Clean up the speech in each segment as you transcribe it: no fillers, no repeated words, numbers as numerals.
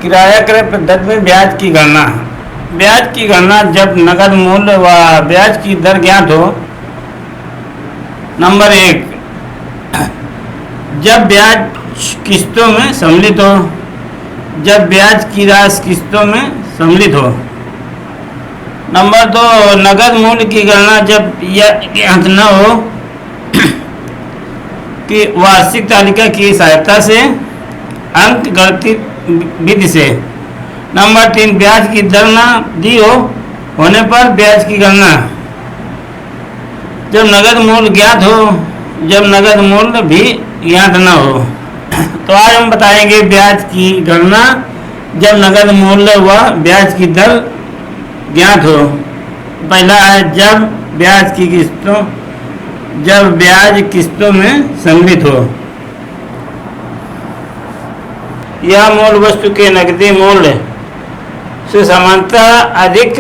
किराया क्रय पद्धति में ब्याज की गणना। ब्याज की गणना जब नकद मूल्य व ब्याज की दर ज्ञात हो। नंबर 1, जब ब्याज किस्तों में सम्मिलित हो। जब ब्याज की राशि किस्तों में सम्मिलित हो। नंबर 2, नकद मूल्य की गणना जब यह ज्ञात न हो कि वार्षिक तालिका की सहायता से, अंक गणित विधि से। नंबर 3, ब्याज की दर न दी होने पर ब्याज की गणना। जब नकद मूल्य ज्ञात हो, जब नकद मूल्य भी ज्ञात न हो। तो आज हम बताएंगे ब्याज की गणना जब नकद मूल्य व ब्याज की दर ज्ञात हो। पहला है जब ब्याज किस्तों में सम्मिलित हो। यह मूल वस्तु के नकदी मूल्य से समानता अधिक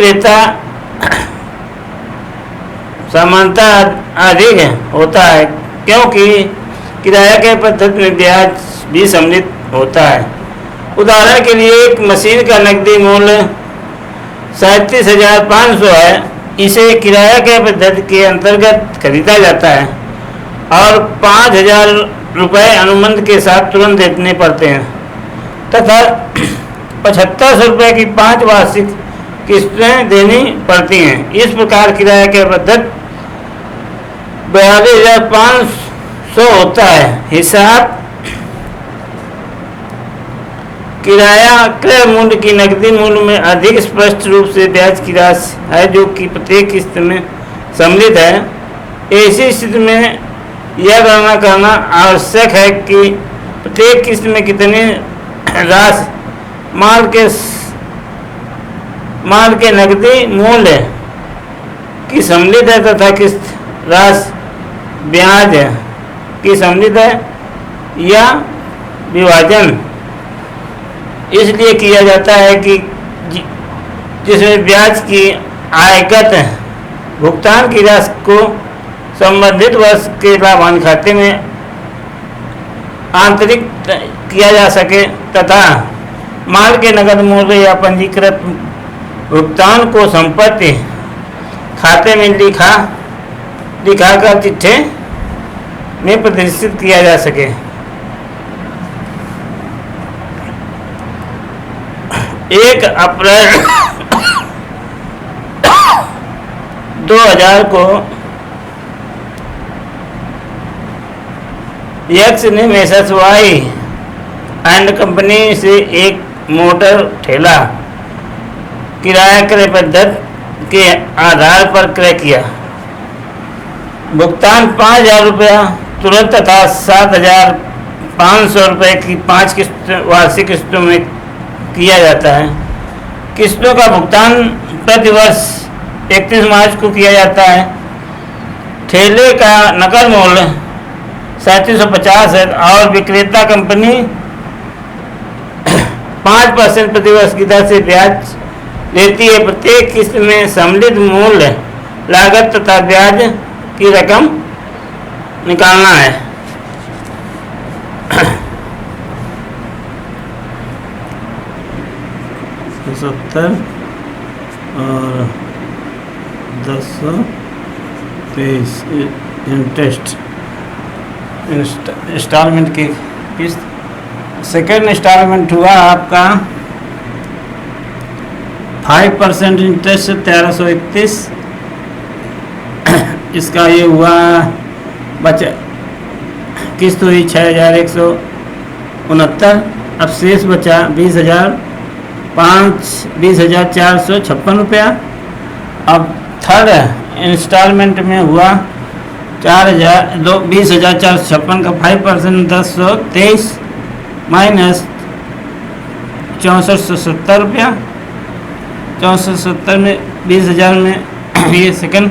होता है, क्योंकि किराया के पद्धति में ब्याज भी सम्मिलित होता है। उदाहरण के लिए एक मशीन का नकदी मूल्य 37,500 है। इसे किराया के पद्धति के अंतर्गत खरीदा जाता है और 5,000 रुपये अनुबंध के साथ तुरंत देने पड़ते हैं तथा 7500 रुपये की 5 वार्षिक किस्तें देनी पड़ती हैं। इस प्रकार किराया के पद्धति 42,500 होता है। हिसाब किराया क्रय मूल्य की नकदी मूल्य में अधिक स्पष्ट रूप से ब्याज की राशि है जो कि प्रत्येक किस्त में सम्मिलित है। ऐसी स्थिति में यह गणना करना आवश्यक है कि प्रत्येक किस्त में कितनी राशि माल के नकदी मूल्य की सम्मिलित है तथा किस्त राशि ब्याज की सम्मिलित है। या विभाजन इसलिए किया जाता है कि जिसमें ब्याज की आयगत भुगतान की राशि को संबंधित वर्ष के लाभांश खाते में आंतरिक किया जा सके तथा माल के नकद मूल्य या पंजीकृत भुगतान को संपत्ति खाते में दिखाकर चिट्ठे में प्रदर्शित किया जा सके। 1 अप्रैल 2000 को यक्स ने मेसर्स वाई एंड कंपनी से एक मोटर ठेला किराया क्रय पद्धति के आधार पर क्रय किया। भुगतान 5,000 रुपया तुरंत तथा 7,500 रुपये की 5 वार्षिक किस्तों में किया जाता है। किस्तों का भुगतान प्रतिवर्ष 31 मार्च को किया जाता है। ठेले का नकद मूल्य 3750 है और विक्रेता कंपनी 5% प्रतिवर्ष की दर से ब्याज देती है। प्रत्येक किस्त में सम्मिलित मूल्य लागत तथा ब्याज की रकम निकालना है। सत्तर और 1023 इंटरेस्ट इंस्टॉलमेंट की किस्त। सेकेंड इंस्टॉलमेंट हुआ आपका 5% इंटरेस्ट से 1331। इसका ये हुआ बचा किस्त हुई 6,169। अब शेष बचा 20,456 रुपया। अब थर्ड इंस्टॉलमेंट में हुआ 20,456 का 5% 1023 माइनस 6470 रुपया। 6470 में 20,000 में ये सेकंड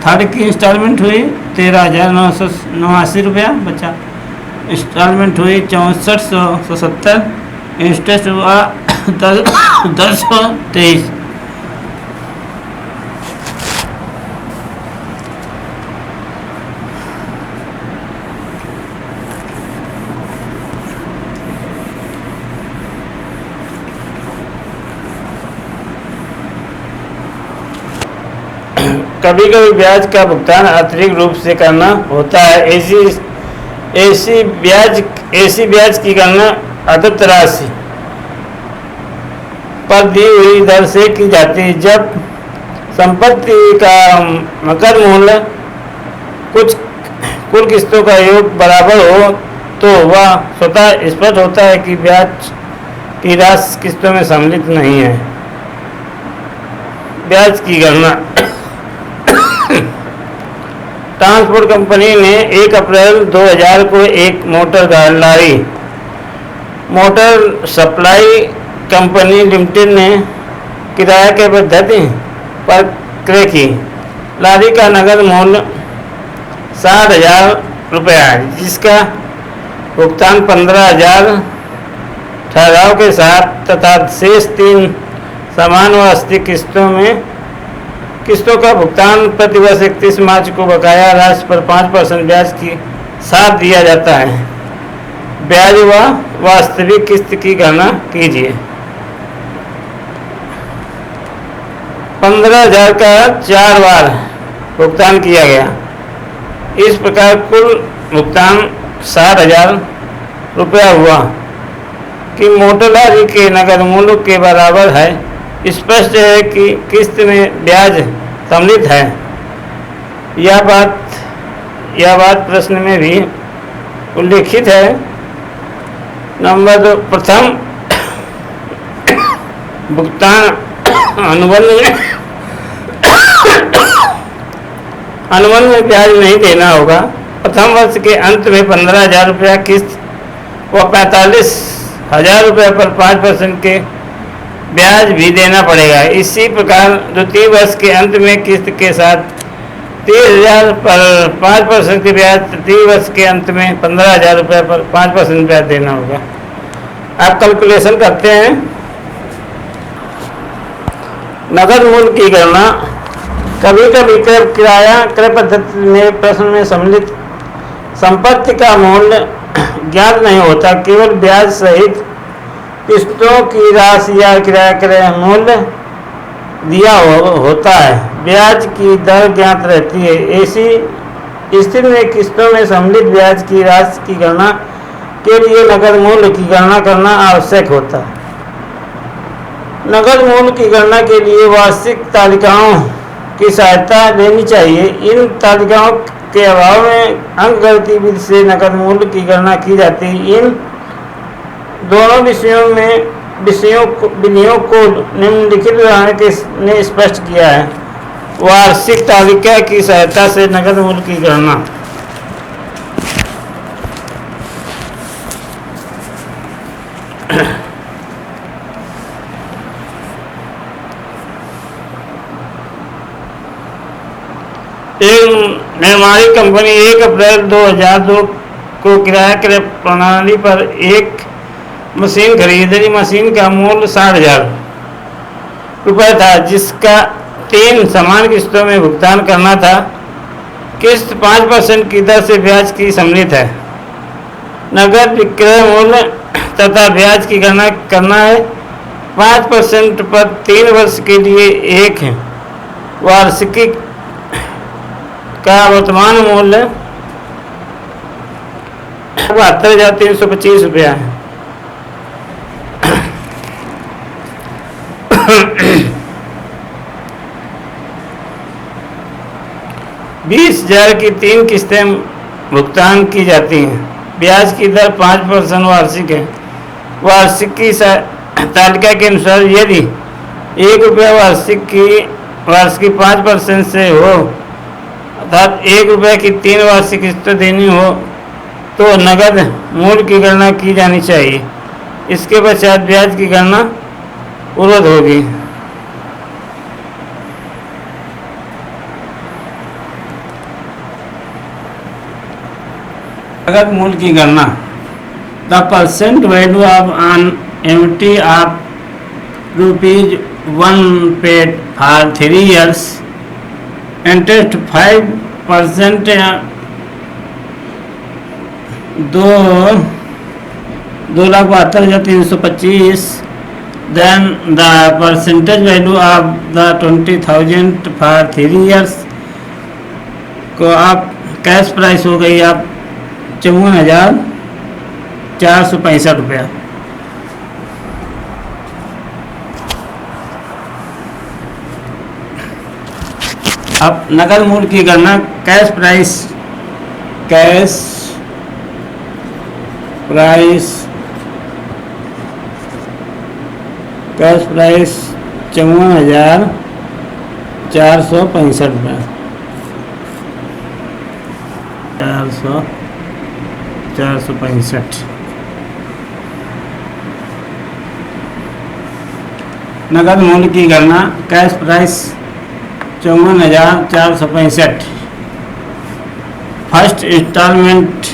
थर्ड की इंस्टॉलमेंट हुई 13,989 रुपया बचा। इंस्टॉलमेंट हुई 6470। इंटरेस्ट हुआ 1023। कभी कभी ब्याज का भुगतान अतिरिक्त रूप से करना होता है। ऐसी ब्याज की गणना अदत्त राशि पर दी हुई दर से की जाती है। जब संपत्ति का नकद मूल्य कुछ कुल किस्तों का योग बराबर हो तो वह स्वतः स्पष्ट होता है कि ब्याज की राशि किस्तों में सम्मिलित नहीं है। ब्याज की गणना ट्रांसपोर्ट कंपनी ने 1 अप्रैल 2000 को एक मोटर सप्लाई कंपनी लिमिटेड ने किराए के पद्धति पर क्रय की लारी का नगद मूल्य 60,000 रुपये है, जिसका भुगतान 15,000 ठहराव के साथ तथा शेष 3 समान व अस्थिर किस्तों का भुगतान प्रतिवर्ष 31 मार्च को बकाया राशि पर 5% ब्याज के साथ दिया जाता है। ब्याज व वास्तविक किस्त की गणना कीजिए। 15,000 का 4 बार भुगतान किया गया। इस प्रकार कुल भुगतान 60,000 रुपया हुआ कि मोटर लारी के नगद मूल्य के बराबर है। स्पष्ट है कि किस्त में ब्याज सम्मिलित है। यह बात प्रश्न में भी उल्लेखित है। नंबर 2, प्रथम भुगतान अनुबंध में ब्याज नहीं देना होगा। प्रथम वर्ष के अंत में 15,000 रुपया किस्त व 45,000 रुपये पर 5% के ब्याज भी देना पड़ेगा। इसी प्रकार द्वितीय वर्ष के अंत में किस्त के साथ 30,000 पर 5% के ब्याज, तृतीय वर्ष के अंत में 15,000 रुपये पर 5% ब्याज देना होगा। आप कैलकुलेशन करते हैं। नगद मूल्य की गणना कभी कभी किराया क्रय पद्धति में प्रश्न में सम्मिलित संपत्ति का मूल्य ज्ञात नहीं होता, केवल ब्याज सहित किस्तों की राशि या किराया क्रय मूल्य दिया होता है। ब्याज की दर ज्ञात रहती है। ऐसी स्थिति में किस्तों में सम्मिलित ब्याज की राशि की गणना के लिए नगद मूल्य की गणना करना आवश्यक होता है। नगद मूल्य की गणना के लिए वार्षिक तालिकाओं की सहायता लेनी चाहिए। इन तालिकाओं के अभाव में अंकगणितीय विधि से नगद मूल्य की गणना की जाती है। इन दोनों विधियों को निम्नलिखित उदाहरण ने स्पष्ट किया है। वार्षिक तालिका की सहायता से नगद मूल्य की गणना। एक निर्माणी कंपनी 1 अप्रैल 2002 को किराया क्रय प्रणाली पर एक मशीन खरीदी। मशीन का मूल्य 60,000 रुपये था, जिसका 3 समान किस्तों में भुगतान करना था। किस्त 5% की दर से ब्याज की सम्मिलित है। नगद विक्रय मूल्य तथा ब्याज की गणना करना है। 5% पर 3 वर्ष के लिए एक वार्षिकी का वर्तमान मूल्य 72,325 रुपया है। 20,000 की 3 किस्तें भुगतान की जाती हैं। ब्याज की दर 5% वार्षिक है। वार्षिकी तालिका के अनुसार यदि 1 रुपया वार्षिकी 5% से हो अर्थात 1 रुपये की 3 वार्षिक किस्तें देनी हो तो नगद मूल्य की गणना की जानी चाहिए। इसके पश्चात ब्याज की गणना पूर्ववत होगी। नगद मूल्य की गणना। The percent value of an annuity of ₹1 paid for 3 years, interest 5%, 2,72,325 then the percentage value of the 20,000 for 3 years को आप कैश प्राइस हो गई आप 54,465 रुपया। अब नकद मूल्य की गणना कैश प्राइस 54,465 रुपये 465 नकद मूल्य की गणना cash price 54,465। First instalment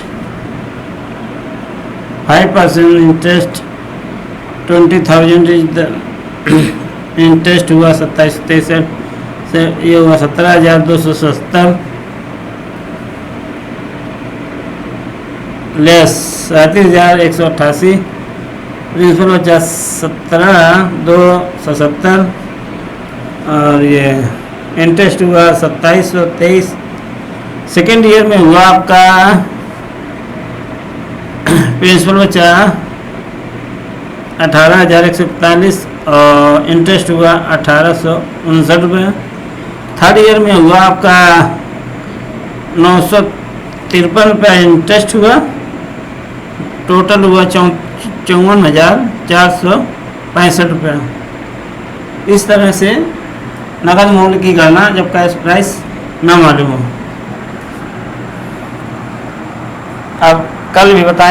5% interest 20,000 is the interest हुआ 27,63 से ये हुआ 17,270 लेस 37,188 प्रिंसिपल बचा 17,270 और ये इंटरेस्ट हुआ 2,723। सेकेंड ईयर में हुआ आपका प्रिंसिपल बचा 18,141 और इंटरेस्ट हुआ 1,859 रुपये। थर्ड ईयर में हुआ आपका 953 रुपये इंटरेस्ट हुआ, टोटल हुआ 54,465 रुपये। इस तरह से नकद मूल्य की गणना जब कैश प्राइस न मालूम हो। अब कल भी बताएं